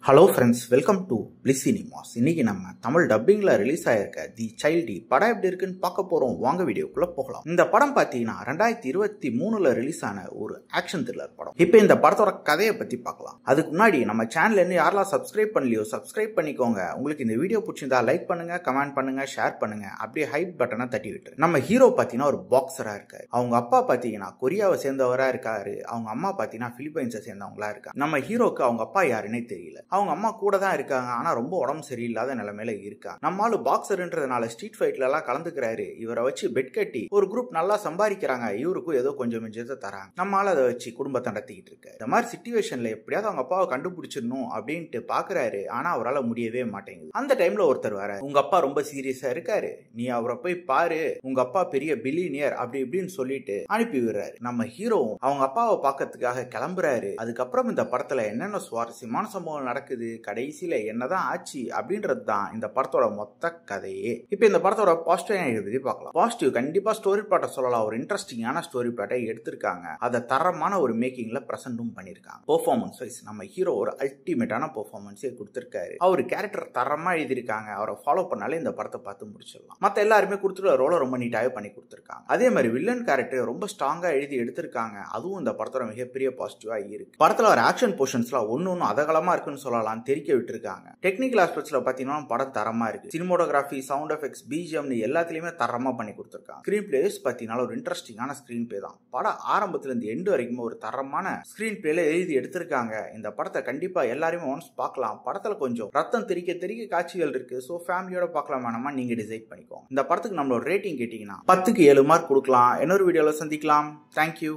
Hello friends, welcome to bliss cinemas. இன்னைக்கு நம்ம Tamil டப்பிங்ல release ஆயிருக்க தி சைல்டி படம் எப்படி இருக்குன்னு பார்க்க போறோம். வாங்க வீடியோக்குள்ள போகலாம். இந்த படம் பார்த்தீங்கன்னா 2023ல ரிலீஸ் ஆன ஒரு ஆக்ஷன் த்ரில்லர் படம். இப்போ இந்த படத்தோட கதையை பத்தி பார்க்கலாம். அதுக்கு முன்னாடி நம்ம சேனல் இன்னும் யாரெல்லாம் சப்ஸ்கிரைப் பண்ணலையோ சப்ஸ்கிரைப் பண்ணிக்கோங்க. உங்களுக்கு இந்த வீடியோ பிடிச்சிருந்தா லைக் பண்ணுங்க, கமெண்ட் பண்ணுங்க, ஷேர் பண்ணுங்க. அப்படியே ஹைப் பட்டனை தட்டி விட்டுரு. நம்ம ஹீரோ பார்த்தீங்கன்னா ஒரு பாக்ஸரா இருக்காரு. அவங்க அப்பா பார்த்தீங்கன்னா கொரியாவை சேர்ந்தவரா இருக்காரு. அவங்க அம்மா பார்த்தீங்கன்னா பிலிப்பைன்ஸை சேர்ந்தவங்களா இருக்காங்க. நம்ம ஹீரோக்கு அவங்க அப்பா யாருன்னே தெரியல. அவங்க அம்மா கூட தான் இருக்காங்க. ஆனா ரொம்ப உடம்பு சரியில்லாத நிலைமையில இருக்காங்க. நம்மளால பாக்ஸர்ன்றதுனால ஸ்ட்ரீட் ஃபைட்ல எல்லாம் கலந்துக்கிறாரு. இவரை வச்சு பெட் கட்டி ஒரு குரூப் நல்லா சம்பாதிக்கிறாங்க. இவருக்கும் ஏதோ கொஞ்சம் மிஞ்சத்தை தராங்க. நம்மளால அதை வச்சு குடும்பத்தை நடத்திக்கிட்டு இருக்கு. இந்த மாதிரி சிச்சுவேஷன்ல எப்படியாவது அவங்க அப்பாவை கண்டுபிடிச்சிடணும் அப்படின்ட்டு பாக்குறாரு. ஆனா அவரால் முடியவே மாட்டேங்குது. அந்த டைம்ல ஒருத்தர் வர, உங்க அப்பா ரொம்ப சீரியஸா இருக்காரு, நீ அவரை போய் பாரு, உங்க அப்பா பெரிய பில்லியனியர் அப்படி இப்படின்னு சொல்லிட்டு அனுப்பி விடுறாரு. நம்ம ஹீரோ அவங்க அப்பாவை பார்க்கறதுக்காக கிளம்புறாரு. அதுக்கப்புறம் இந்த படத்துல என்னென்ன சுவாரஸ்யமான சம்பவம் நடக்குது, கடைசியில என்னதான் ஆச்சு அப்படின்றது தான் இந்த படத்தோட மொத்த கதையே. இப்போ இந்த படத்தோட பாசிட்டிவ் பத்தி பார்க்கலாம். பாசிட்டிவ் கண்டிப்பா ஸ்டோரி பிளாட்டை சொல்லலாம். ஒரு இன்ட்ரெஸ்டிங்கான ஸ்டோரி பிளாட்டை எடுத்திருக்காங்க. அதை தரமான ஒரு மேக்கிங்ல பிரசன்டும் பண்ணிருக்காங்க. பெர்ஃபார்மன்ஸ் வைஸ் நம்ம ஹீரோ ஒரு அல்டிமேட்டான பெர்ஃபார்மன்ஸே கொடுத்திருக்காரு. அவர் கேரக்டர் தரமா எழுதியிருக்காங்க. அவரை ஃபாலோ பண்ணாலே இந்த படத்தை பார்த்து முடிச்சிடலாம். மத்த எல்லாருமே கொடுத்துருக்க ரோலை ரொம்ப நீட்டாவே பண்ணி கொடுத்திருக்காங்க. அதே மாதிரி வில்லன் கேரக்டர் ரொம்ப ஸ்ட்ராங்கா எழுதி எடுத்திருக்காங்க. அதுவும் இந்த படத்தோட மிகப்பெரிய பாசிட்டிவா இருக்கு. படத்துல ஒரு ஆக்ஷன் போர்ஷன்ஸ்லாம் ஒன்னு அதகலமா இருக்குன்னு சொல்லலாம், தெரிக்க விட்டுருக்காங்க. டெக்னிக்கல் ஆஸ்பெக்ட்ஸ்ல பாத்தீங்கன்னா படம் தரமா இருக்கு. சினிமோட்டோகிராஃபி, சவுண்ட் எஃபெக்ட்ஸ், பிஜிஎம் எல்லாத்துலயுமே தரமா பண்ணி கொடுத்திருக்காங்க. ஸ்கிரீன் பிளேஸ் பாத்தீங்கன்னா ஒரு இன்ட்ரெஸ்டிங்கான ஸ்கிரீன் பிளே தான். படம் ஆரம்பத்துல இருந்து எண்டு வரைக்கும் ஒரு தரமான ஸ்கிரீன் பிளேல எழுதி எடுத்திருக்காங்க. இந்த படத்தை கண்டிப்பா எல்லாருமே ஒன்ஸ் பார்க்கலாம். படத்துல கொஞ்சம் ரத்தம் தெறிக்க காட்சிகள் இருக்கு. சோ ஃபேமிலியோட பார்க்கலாம் வேணாமா நீங்க டிசைட் பண்ணிக்கோங்க. இந்த படத்துக்கு நம்மளோட ரேட்டிங் கேட்டீங்கன்னா 10க்கு 7 மார்க் கொடுக்கலாம். இன்னொரு வீடியோல சந்திக்கலாம். தேங்க்யூ.